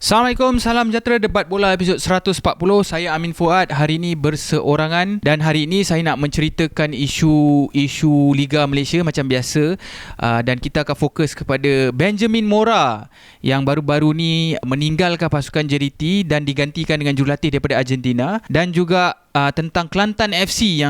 Assalamualaikum, salam sejahtera. Debat Bola episod 140. Saya Amin Fuad. Hari ini berseorangan dan hari ini saya nak menceritakan isu Liga Malaysia macam biasa, dan kita akan fokus kepada Benjamin Mora yang baru-baru ni meninggalkan pasukan JDT dan digantikan dengan jurulatih daripada Argentina, dan juga tentang Kelantan FC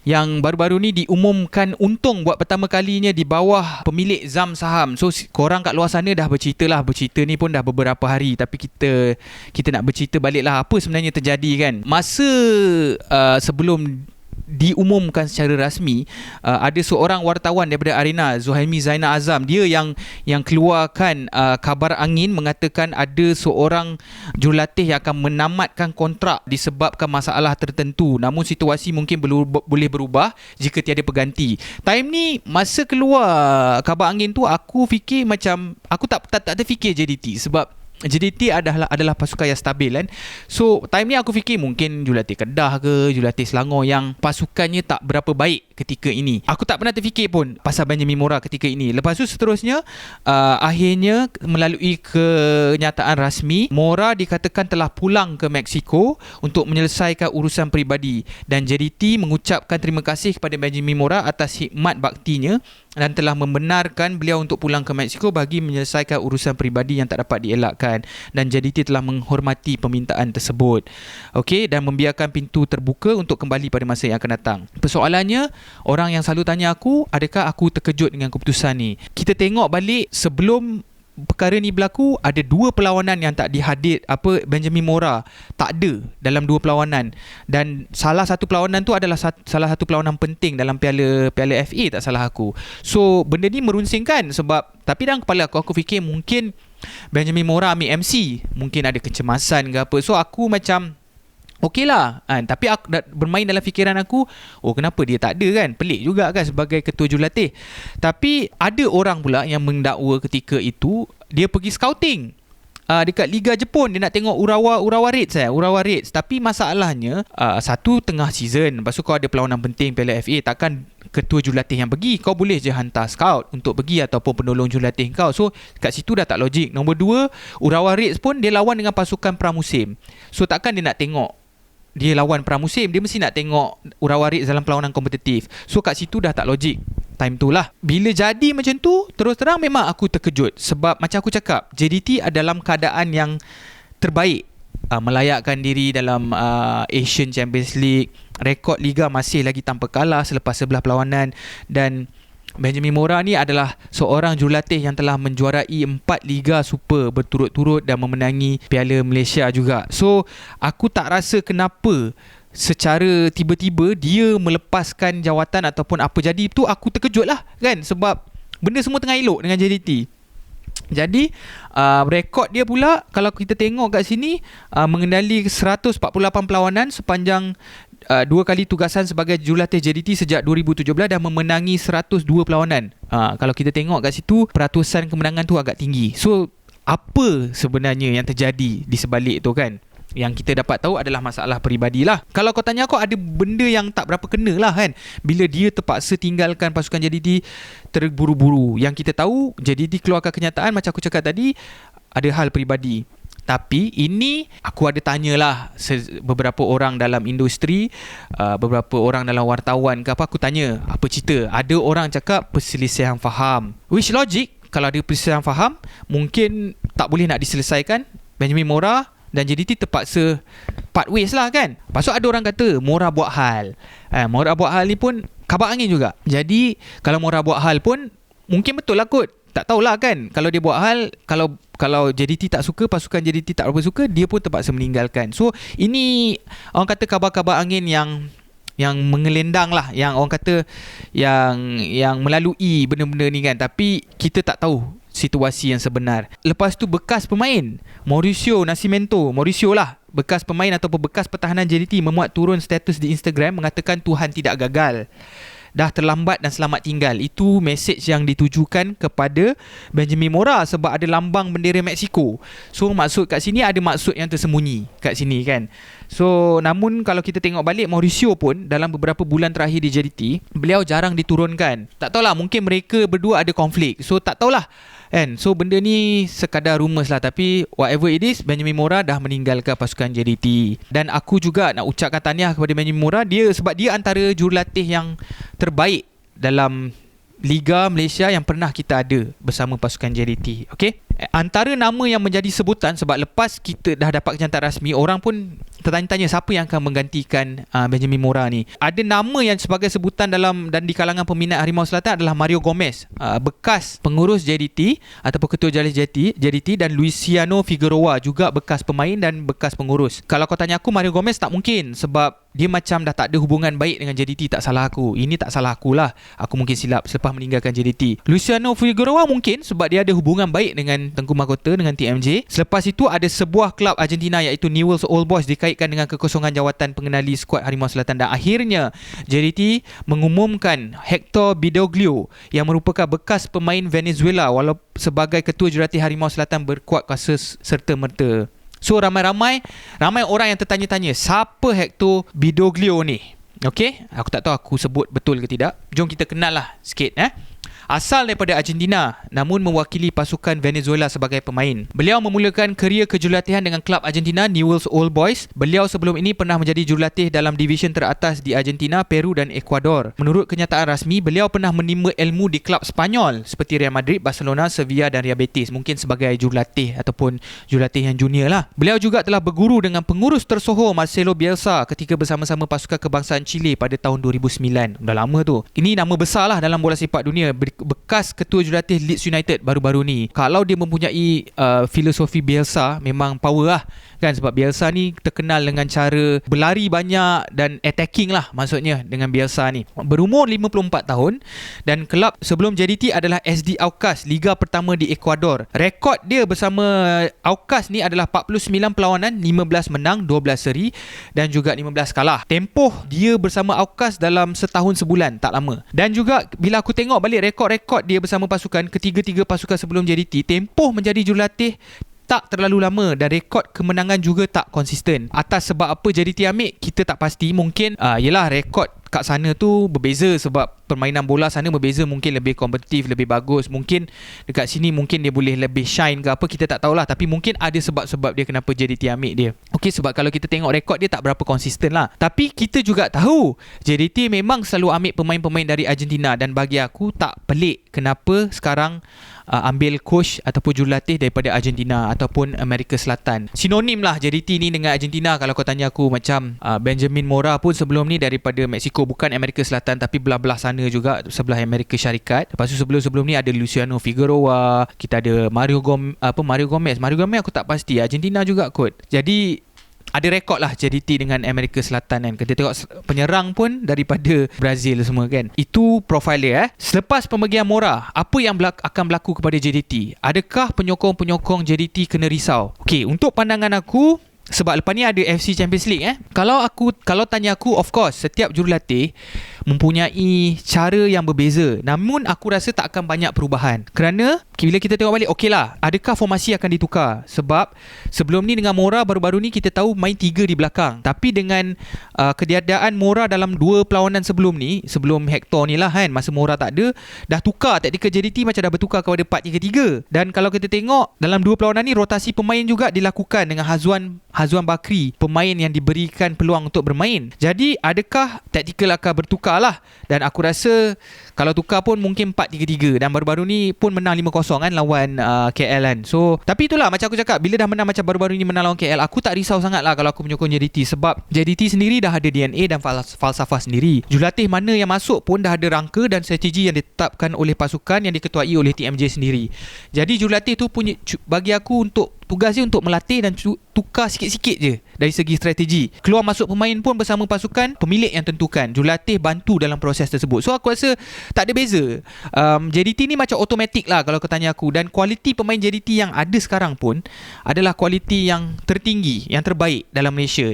yang baru-baru ni diumumkan untung buat pertama kalinya di bawah pemilik Zam saham. So korang kat luar sana dah bercerita ni pun dah beberapa hari, tapi kita nak bercerita baliklah apa sebenarnya terjadi kan. Masa sebelum diumumkan secara rasmi, ada seorang wartawan daripada Arena, Zuhaimi Zainal Azam, dia yang keluarkan kabar angin mengatakan ada seorang jurulatih yang akan menamatkan kontrak disebabkan masalah tertentu, namun situasi mungkin boleh berubah jika tiada pengganti. Time ni masa keluar kabar angin tu, aku fikir macam aku tak terfikir JDT, sebab JDT adalah pasukan yang stabil kan. So time ni aku fikir mungkin jurulatih Kedah ke jurulatih Selangor yang pasukannya tak berapa baik ketika ini. Aku tak pernah terfikir pun pasal Benjamin Mora ketika ini. Lepas tu seterusnya, akhirnya melalui kenyataan rasmi, Mora dikatakan telah pulang ke Mexico untuk menyelesaikan urusan peribadi, dan JDT mengucapkan terima kasih kepada Benjamin Mora atas khidmat baktinya dan telah membenarkan beliau untuk pulang ke Mexico bagi menyelesaikan urusan peribadi yang tak dapat dielakkan, dan JDT telah menghormati permintaan tersebut. Okey, dan membiarkan pintu terbuka untuk kembali pada masa yang akan datang. Persoalannya, orang yang selalu tanya aku, adakah aku terkejut dengan keputusan ni? Kita tengok balik sebelum perkara ni berlaku, ada dua perlawanan yang tak dihadir, Benjamin Mora tak ada dalam dua perlawanan, dan salah satu perlawanan tu adalah salah satu perlawanan penting dalam Piala FA tak salah aku. So benda ni merunsingkan, sebab tapi dalam kepala aku fikir mungkin Benjamin Mora ambil MC, mungkin ada kecemasan ke apa. So aku macam okey lah tapi aku bermain dalam fikiran aku, kenapa dia tak ada kan? Pelik juga kan sebagai ketua jurulatih. Tapi ada orang pula yang mendakwa ketika itu dia pergi scouting dekat Liga Jepun. Dia nak tengok Urawa Reds. Tapi masalahnya satu tengah season, lepas tu kau ada perlawanan penting Piala FA, takkan ketua jurulatih yang pergi. Kau boleh je hantar scout untuk pergi ataupun penolong jurulatih kau. So kat situ dah tak logik. Nombor dua, Urawa Reds pun dia lawan dengan pasukan pramusim. So takkan dia nak tengok dia lawan pramusim, dia mesti nak tengok Urawa Reds dalam perlawanan kompetitif. So kat situ dah tak logik. Time tu lah, bila jadi macam tu, terus terang memang aku terkejut. Sebab macam aku cakap, JDT dalam keadaan yang terbaik, melayakkan diri dalam Asian Champions League, rekod Liga masih lagi tanpa kalah selepas 11 perlawanan, dan Benjamin Mora ni adalah seorang jurulatih yang telah menjuarai 4 Liga Super berturut-turut dan memenangi Piala Malaysia juga. So aku tak rasa kenapa secara tiba-tiba dia melepaskan jawatan ataupun apa jadi tu. Aku terkejut lah kan, sebab benda semua tengah elok dengan JDT. Jadi rekod dia pula, kalau kita tengok kat sini, mengendali 148 perlawanan sepanjang 2 kali tugasan sebagai jurulatih JDT sejak 2017 dan memenangi 102 perlawanan. Kalau kita tengok kat situ, peratusan kemenangan tu agak tinggi. So apa sebenarnya yang terjadi di sebalik tu kan? Yang kita dapat tahu adalah masalah peribadi lah. Kalau kau tanya aku, ada benda yang tak berapa kena lah kan, bila dia terpaksa tinggalkan pasukan JDT terburu-buru. Yang kita tahu, JDT keluarkan kenyataan macam aku cakap tadi, ada hal peribadi. Tapi ini aku ada tanyalah beberapa orang dalam industri, beberapa orang dalam wartawan ke apa, aku tanya apa cerita. Ada orang cakap perselisihan faham, which logic, kalau ada perselisihan faham mungkin tak boleh nak diselesaikan. Benjamin Mora dan JDT terpaksa part ways lah kan. Lepas tu ada orang kata Mora buat hal. Mora buat hal ni pun kabar angin juga. Jadi kalau Mora buat hal pun mungkin betul lah kot. Tak tahulah kan, kalau dia buat hal, kalau JDT tak suka, pasukan JDT tak berapa suka, dia pun terpaksa meninggalkan. So ini orang kata kabar-kabar angin yang mengelendang lah, yang orang kata yang melalui benda-benda ni kan. Tapi kita tak tahu situasi yang sebenar. Lepas tu bekas pemain Mauricio Nascimento, bekas pemain ataupun bekas pertahanan JDT memuat turun status di Instagram mengatakan Tuhan tidak gagal, dah terlambat dan selamat tinggal. Itu mesej yang ditujukan kepada Benjamin Mora sebab ada lambang bendera Mexico. So maksud kat sini ada maksud yang tersembunyi kat sini kan. So namun kalau kita tengok balik, Mauricio pun dalam beberapa bulan terakhir di JDT, beliau jarang diturunkan. Tak tahulah, mungkin mereka berdua ada konflik. So tak tahulah Kan? So benda ni sekadar rumours lah, tapi whatever it is, Benjamin Mora dah meninggalkan pasukan JDT. Dan aku juga nak ucapkan tahniah kepada Benjamin Mora, sebab dia antara jurulatih yang terbaik dalam Liga Malaysia yang pernah kita ada bersama pasukan JDT. Okay? Antara nama yang menjadi sebutan, sebab lepas kita dah dapat kenyataan rasmi, orang pun tertanya-tanya siapa yang akan menggantikan Benjamin Mora ni. Ada nama yang sebagai sebutan dalam dan di kalangan peminat Harimau Selatan adalah Mario Gomez, bekas pengurus JDT ataupun ketua jalis JDT, dan Luciano Figueroa juga bekas pemain dan bekas pengurus. Kalau kau tanya aku, Mario Gomez tak mungkin, sebab dia macam dah tak ada hubungan baik dengan JDT, tak salah aku. Ini tak salah akulah. Aku mungkin silap selepas meninggalkan JDT. Luciano Figueroa mungkin sebab dia ada hubungan baik dengan Tengku Mahkota, dengan TMJ. Selepas itu ada sebuah kelab Argentina iaitu Newell's Old Boys dikaitkan dengan kekosongan jawatan pengenali skuad Harimau Selatan, dan akhirnya JDT mengumumkan Hector Bidoglio yang merupakan bekas pemain Venezuela walaupun sebagai ketua jurulatih Harimau Selatan berkuat kuasa serta merta. So ramai orang yang tertanya-tanya siapa Hector Bidoglio ni. Okey, aku tak tahu aku sebut betul ke tidak. Jom kita kenal lah sikit. Asal daripada Argentina namun mewakili pasukan Venezuela sebagai pemain. Beliau memulakan kerjaya kejurulatihan dengan klub Argentina Newell's Old Boys. Beliau sebelum ini pernah menjadi jurulatih dalam division teratas di Argentina, Peru dan Ecuador. Menurut kenyataan rasmi, beliau pernah menimba ilmu di klub Spanyol seperti Real Madrid, Barcelona, Sevilla dan Real Betis, mungkin sebagai jurulatih ataupun jurulatih yang junior lah. Beliau juga telah berguru dengan pengurus tersohor Marcelo Bielsa ketika bersama-sama pasukan kebangsaan Chile pada tahun 2009. Dah lama tu. Ini nama besar lah dalam bola sepak dunia. Bekas ketua jurulatih Leeds United baru-baru ni. Kalau dia mempunyai filosofi Bielsa, memang power lah kan, sebab Bielsa ni terkenal dengan cara berlari banyak dan attacking lah, maksudnya dengan Bielsa ni. Berumur 54 tahun dan kelab sebelum JDT adalah SD Aucas, liga pertama di Ecuador. Rekod dia bersama Aucas ni adalah 49 perlawanan, 15 menang, 12 seri dan juga 15 kalah. Tempoh dia bersama Aucas dalam setahun sebulan, tak lama. Dan juga bila aku tengok balik rekod dia bersama pasukan, ketiga-tiga pasukan sebelum JDT, tempoh menjadi jurulatih tak terlalu lama dan rekod kemenangan juga tak konsisten. Atas sebab apa JDT ambil, kita tak pasti. Mungkin yelah rekod kat sana tu berbeza sebab permainan bola sana berbeza, mungkin lebih kompetitif, lebih bagus. Mungkin dekat sini mungkin dia boleh lebih shine ke apa, kita tak tahulah. Tapi mungkin ada sebab-sebab dia kenapa JDT ambil dia. Okey, sebab kalau kita tengok rekod dia tak berapa konsisten lah. Tapi kita juga tahu JDT memang selalu ambil pemain-pemain dari Argentina, dan bagi aku tak pelik kenapa sekarang ambil coach ataupun jurulatih daripada Argentina ataupun Amerika Selatan. Sinonim lah JDT ni dengan Argentina kalau kau tanya aku. Macam Benjamin Mora pun sebelum ni daripada Mexico, bukan Amerika Selatan tapi belah-belah sana juga, sebelah Amerika Syarikat. Lepas tu sebelum ni ada Luciano Figueroa, kita ada Mario Gomez. Mario Gomez aku tak pasti, Argentina juga kot. Jadi ada rekod lah JDT dengan Amerika Selatan kan. Kita tengok penyerang pun daripada Brazil semua kan. Itu profil dia. Selepas pemergian Mora, apa yang akan berlaku kepada JDT? Adakah penyokong-penyokong JDT kena risau? Okey, untuk pandangan aku, sebab lepas ni ada FC Champions League Kalau tanya aku, of course setiap jurulatih mempunyai cara yang berbeza. Namun aku rasa tak akan banyak perubahan. Kerana bila kita tengok balik, okey lah, adakah formasi akan ditukar? Sebab sebelum ni dengan Mora baru-baru ni kita tahu main 3 di belakang. Tapi dengan ketiadaan Mora dalam 2 perlawanan sebelum ni, sebelum Hector ni lah kan, masa Mora tak ada, dah tukar taktikal JDT, macam dah bertukar kepada 4-3-3. Dan kalau kita tengok dalam 2 perlawanan ni, rotasi pemain juga dilakukan dengan Hazwan Bakri, pemain yang diberikan peluang untuk bermain. Jadi adakah taktikal akan bertukar lah? Dan aku rasa kalau tukar pun mungkin 4-3-3. Dan baru-baru ni pun menang 5-0 kan lawan KL kan. So tapi itulah macam aku cakap, bila dah menang macam baru-baru ni menang lawan KL, aku tak risau sangat lah kalau aku menyokong JDT. Sebab JDT sendiri dah ada DNA dan falsafah sendiri. Jurulatih mana yang masuk pun dah ada rangka dan strategi yang ditetapkan oleh pasukan yang diketuai oleh TMJ sendiri. Jadi jurulatih tu punya, bagi aku, untuk tugas dia untuk melatih dan tukar sikit-sikit je dari segi strategi. Keluar masuk pemain pun bersama pasukan, pemilik yang tentukan. Jurulatih bantu dalam proses tersebut. So aku rasa tak ada beza. JDT ni macam automatik lah kalau kau tanya aku. Dan kualiti pemain JDT yang ada sekarang pun adalah kualiti yang tertinggi, yang terbaik dalam Malaysia.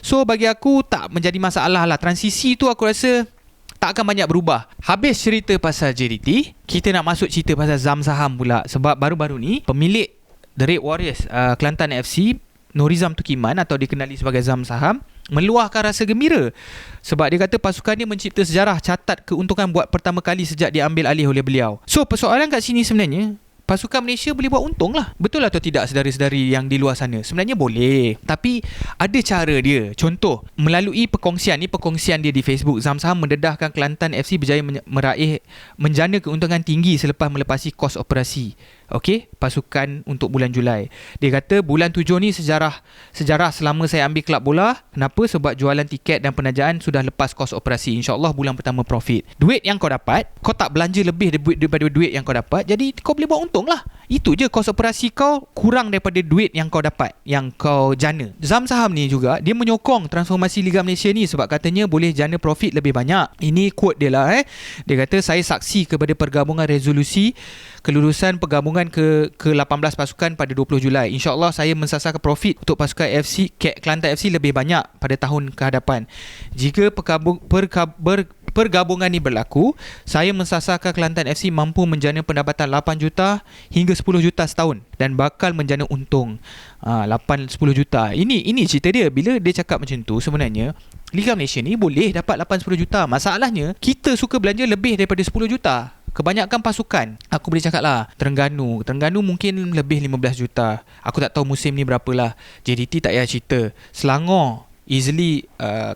So bagi aku tak menjadi masalah lah. Transisi tu aku rasa tak akan banyak berubah. Habis cerita pasal JDT, kita nak masuk cerita pasal Zam Saham pula. Sebab baru-baru ni pemilik The Red Warriors Kelantan FC, Norizam Tukiman atau dikenali sebagai Zam Saham, meluahkan rasa gembira sebab dia kata pasukan dia mencipta sejarah, catat keuntungan buat pertama kali sejak diambil alih oleh beliau. So persoalan kat sini sebenarnya, pasukan Malaysia boleh buat untung lah. Betul atau tidak saudara-saudari yang di luar sana? Sebenarnya boleh, tapi ada cara dia. Contoh, melalui perkongsian dia di Facebook, Zam Saham mendedahkan Kelantan FC berjaya meraih menjana keuntungan tinggi selepas melepasi kos operasi. Okey, pasukan untuk bulan Julai. Dia kata bulan 7 ni sejarah selama saya ambil kelab bola. Kenapa? Sebab jualan tiket dan penajaan sudah lepas kos operasi. InsyaAllah bulan pertama profit. Duit yang kau dapat, kau tak belanja lebih daripada duit yang kau dapat, jadi kau boleh buat untung lah. Itu je, kos operasi kau kurang daripada duit yang kau dapat, yang kau jana. Zam Saham ni juga, dia menyokong transformasi Liga Malaysia ni sebab katanya boleh jana profit lebih banyak. Ini quote dia lah. Dia kata, saya saksi kepada pergabungan resolusi kelulusan pergabungan ke-18 pasukan pada 20 Julai. InsyaAllah saya mensasarkan profit untuk pasukan FC Kelantan FC lebih banyak pada tahun kehadapan. Jika pergabungan ini berlaku, saya mensasarkan Kelantan FC mampu menjana pendapatan 8 juta hingga 10 juta setahun dan bakal menjana untung 8-10 juta. Ini cerita dia. Bila dia cakap macam tu, sebenarnya Liga Malaysia ni boleh dapat 8-10 juta. Masalahnya, kita suka belanja lebih daripada 10 juta. Kebanyakan pasukan, aku boleh cakap lah, Terengganu mungkin lebih 15 juta. Aku tak tahu musim ni berapalah. JDT tak payah cerita. Selangor easily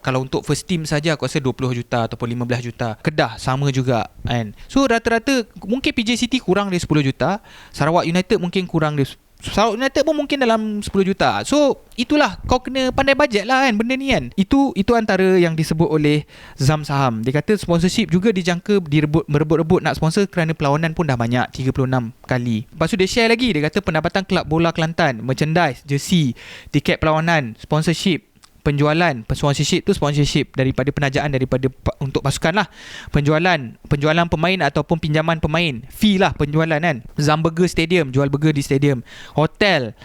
kalau untuk first team saja aku rasa 20 juta ataupun 15 juta. Kedah sama juga kan. So rata-rata mungkin PJ City kurang dari 10 juta. Sarawak United mungkin kurang dari Sarawak United pun mungkin dalam 10 juta. So itulah, kau kena pandai bajet lah kan benda ni kan. Itu antara yang disebut oleh Zam Saham. Dia kata sponsorship juga dijangka merebut-rebut nak sponsor kerana perlawanan pun dah banyak 36 kali. Lepas tu dia share lagi. Dia kata pendapatan kelab bola Kelantan, merchandise, jersey, tiket perlawanan, sponsorship, penjualan sponsorship daripada penajaan untuk pasukan lah, penjualan pemain ataupun pinjaman pemain, fee lah penjualan kan, Zamburger Stadium, jual burger di stadium, hotel,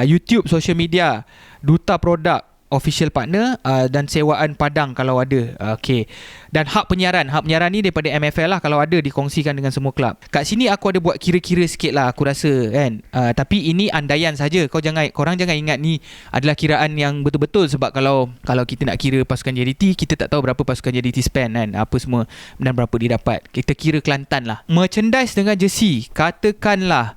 YouTube, social media, duta produk, official partner dan sewaan padang kalau ada. Okey. Dan hak penyiaran ni daripada MFL lah, kalau ada dikongsikan dengan semua kelab. Kat sini aku ada buat kira-kira sikit lah aku rasa kan. Tapi ini andaian saja. Korang jangan ingat ni adalah kiraan yang betul-betul, sebab kalau kita nak kira pasukan JDT, kita tak tahu berapa pasukan JDT spend kan, apa semua dan berapa dia dapat. Kita kira Kelantan lah. Merchandise dengan jersey, katakanlah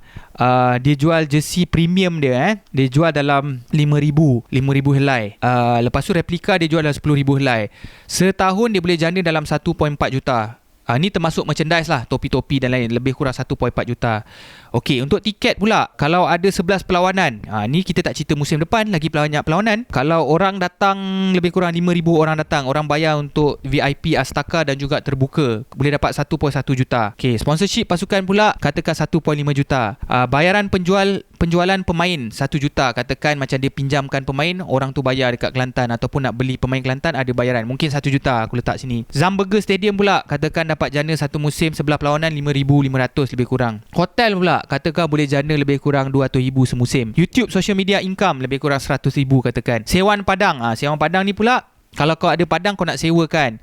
dia jual jersey premium dia dia jual dalam 5,000 helai. Lepas tu replika dia jual dalam 10,000 helai. Setahun dia boleh jana dalam 1.4 juta. Ni termasuk merchandise lah, topi-topi dan lain, lebih kurang 1.4 juta. Okey, untuk tiket pula, kalau ada 11 perlawanan, ni kita tak cerita musim depan, lagi banyak perlawanan. Kalau orang datang, lebih kurang 5,000 orang datang, orang bayar untuk VIP Astaka dan juga terbuka, boleh dapat 1.1 juta. Okey, sponsorship pasukan pula, katakan 1.5 juta. Bayaran penjualan pemain 1 juta, katakan macam dia pinjamkan pemain, orang tu bayar dekat Kelantan, ataupun nak beli pemain Kelantan ada bayaran, mungkin 1 juta aku letak sini. Zamburger Stadium pula, katakan dapat jana satu musim 11 perlawanan 5,500 lebih kurang. Hotel pula, katakan boleh jana lebih kurang 200,000 semusim. YouTube social media income lebih kurang 100,000 katakan. Sewan padang, sewan padang ni pula, kalau kau ada padang kau nak sewakan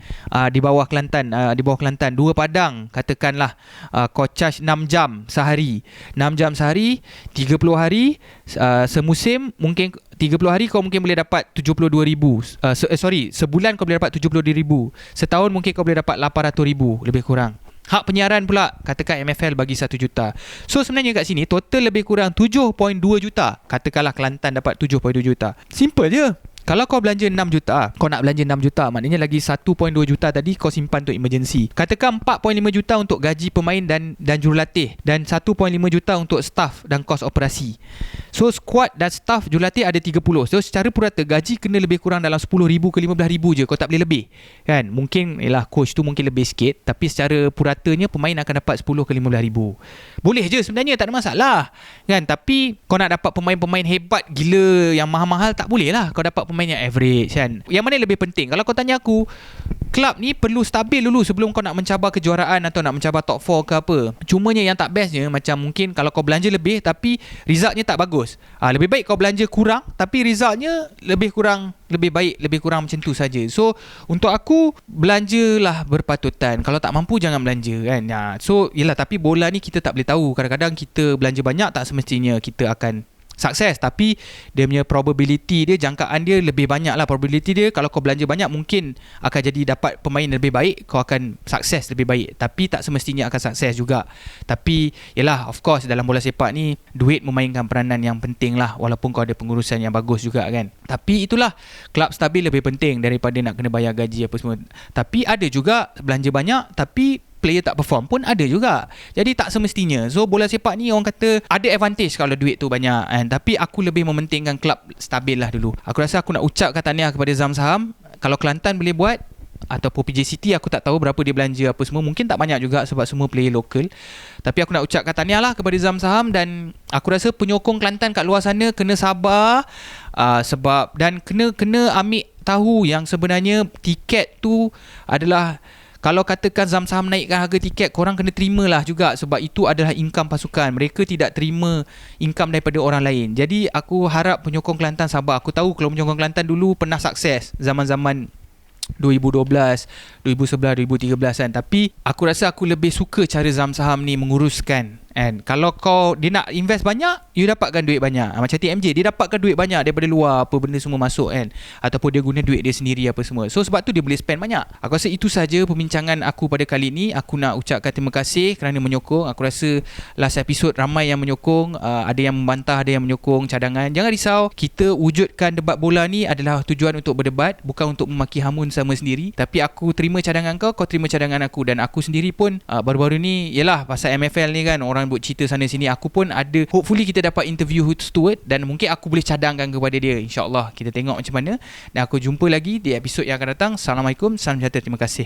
di bawah Kelantan, 2 padang, katakanlah kau charge 6 jam sehari. 6 jam sehari, 30 hari semusim, mungkin 30 hari kau mungkin boleh dapat 72,000. Sebulan kau boleh dapat 72,000. Setahun mungkin kau boleh dapat 800,000 lebih kurang. Hak penyiaran pula, katakan MFL bagi 1 juta. So sebenarnya kat sini total lebih kurang 7.2 juta. Katakanlah Kelantan dapat 7.2 juta. Simple je. Kalau kau belanja 6 juta, kau nak belanja 6 juta, maknanya lagi 1.2 juta tadi kau simpan untuk emergency. Katakan 4.5 juta untuk gaji pemain dan jurulatih, dan 1.5 juta untuk staff dan kos operasi. So squad dan staff jurulatih ada 30. So secara purata gaji kena lebih kurang dalam 10,000 ke 15,000 je, kau tak boleh lebih. Kan? Mungkin coach tu mungkin lebih sikit, tapi secara puratanya pemain akan dapat 10 ke 15,000. Boleh je sebenarnya, tak ada masalah. Kan? Tapi kau nak dapat pemain-pemain hebat gila yang mahal-mahal, tak boleh lah. Kau dapat pemain yang average kan. Yang mana yang lebih penting? Kalau kau tanya aku, kelab ni perlu stabil dulu sebelum kau nak mencabar kejuaraan atau nak mencabar top 4 ke apa. Cumanya yang tak bestnya, macam mungkin kalau kau belanja lebih tapi resultnya tak bagus, lebih baik kau belanja kurang tapi resultnya lebih baik, lebih kurang macam tu saja. So untuk aku, belanjalah berpatutan. Kalau tak mampu jangan belanja kan. So yelah, tapi bola ni kita tak boleh tahu. Kadang-kadang kita belanja banyak, tak semestinya kita akan sukses, tapi dia punya probability dia, jangkaan dia lebih banyak lah. Probability dia kalau kau belanja banyak mungkin akan jadi dapat pemain lebih baik, kau akan sukses lebih baik, tapi tak semestinya akan sukses juga. Tapi yelah, of course dalam bola sepak ni duit memainkan peranan yang penting lah, walaupun kau ada pengurusan yang bagus juga kan. Tapi itulah, kelab stabil lebih penting daripada nak kena bayar gaji apa semua. Tapi ada juga belanja banyak tapi player tak perform pun ada juga. Jadi tak semestinya. So bola sepak ni orang kata ada advantage kalau duit tu banyak kan. Tapi aku lebih mementingkan kelab stabil lah dulu. Aku rasa aku nak ucapkan tahniah kepada Zam Saham. Kalau Kelantan boleh buat, ataupun PJ City, aku tak tahu berapa dia belanja apa semua, mungkin tak banyak juga sebab semua player lokal. Tapi aku nak ucapkan tahniah lah kepada Zam Saham. Dan aku rasa penyokong Kelantan kat luar sana kena sabar, sebab dan kena ambil tahu yang sebenarnya tiket tu adalah, kalau katakan Zam Saham naikkan harga tiket, korang kena terimalah juga, sebab itu adalah income pasukan. Mereka tidak terima income daripada orang lain. Jadi aku harap penyokong Kelantan sabar. Aku tahu kalau penyokong Kelantan dulu pernah sukses zaman-zaman 2012, 2011, 2013 kan. Tapi aku rasa aku lebih suka cara Zam Saham ni menguruskan. And kalau dia nak invest banyak, you dapatkan duit banyak. Macam TMJ, dia dapatkan duit banyak daripada luar, apa benda semua masuk kan. Ataupun dia guna duit dia sendiri apa semua. So sebab tu dia boleh spend banyak. Aku rasa itu saja perbincangan aku pada kali ni. Aku nak ucapkan terima kasih kerana menyokong. Aku rasa last episode ramai yang menyokong, ada yang membantah, ada yang menyokong cadangan. Jangan risau, kita wujudkan debat bola ni adalah tujuan untuk berdebat, bukan untuk memaki hamun sama sendiri. Tapi aku terima cadangan kau terima cadangan aku. Dan aku sendiri pun baru-baru ni, yelah pasal MFL ni kan, orang buat cerita sana sini, aku pun ada, hopefully kita dapat interview Stuart dan mungkin aku boleh cadangkan kepada dia. InsyaAllah kita tengok macam mana. Dan aku jumpa lagi di episod yang akan datang. Assalamualaikum, salam sejahtera, terima kasih.